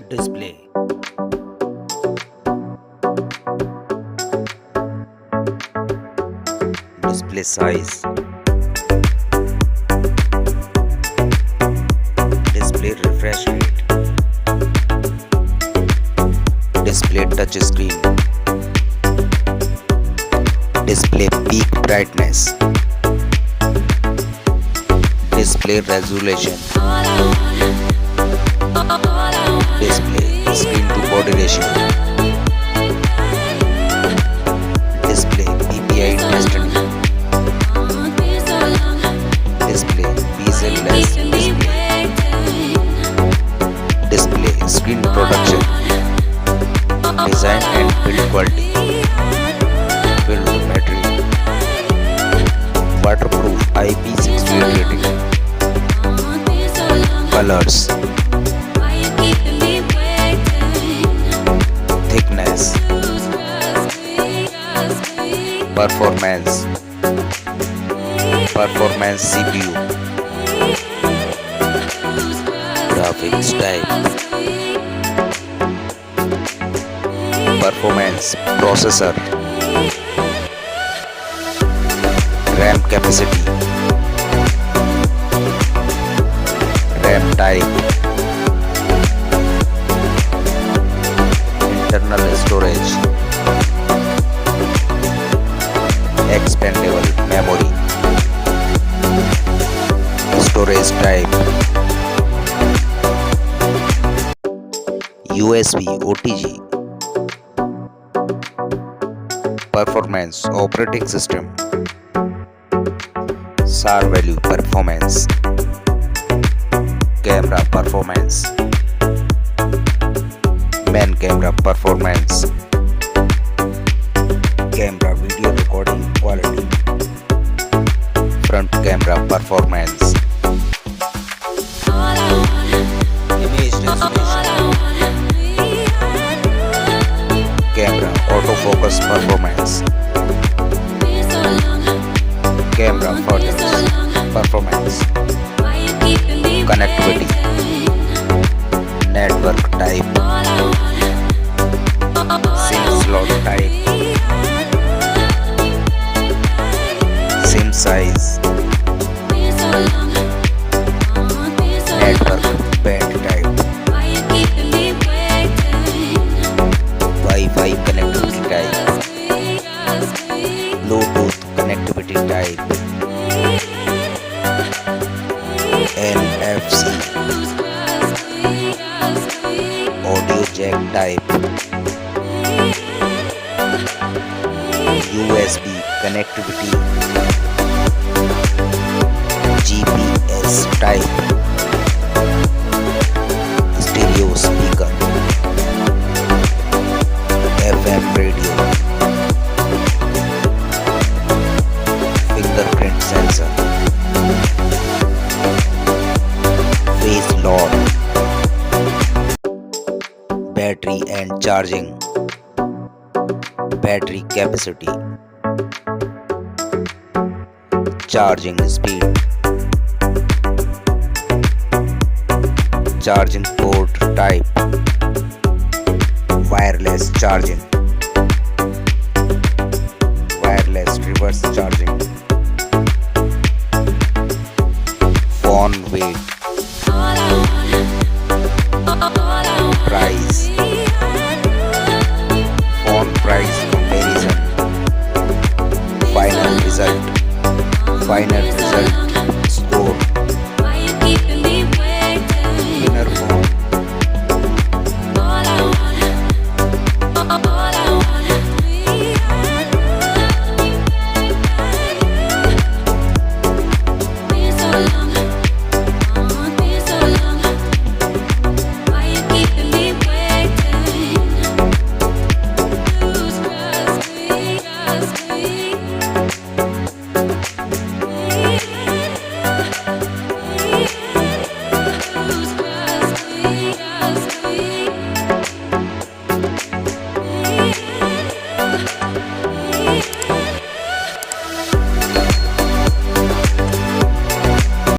Display. Display size. Display refresh rate. Display touch screen. Display peak brightness. Display resolution. Display screen to body ratio. Display PPI intensity. Display bezel-less display. Display screen production. Design and build quality. Build material. Waterproof IP68 rating. Colors. Thickness. Performance. Performance CPU. Graphics type. Performance processor. RAM capacity. RAM type. Internal storage. Expandable memory. Storage type. USB OTG. Performance operating system. SAR value performance. Camera performance. Main camera performance. Camera video recording quality. Front camera performance. Image resolution. Camera autofocus performance. Camera furthers performance. Connectivity. Network type. SIM slot type. SIM size. Network band type. Wi-Fi connectivity type. Bluetooth connectivity type. NFC. Audio jack type. USB connectivity. GPS type. Stereo speaker. FM radio. Fingerprint sensor. Face lock. Battery and charging. Battery capacity. Charging speed. Charging port type. Wireless charging. Wireless reverse charging. Phone weight. Price. Phone price comparison. Final result.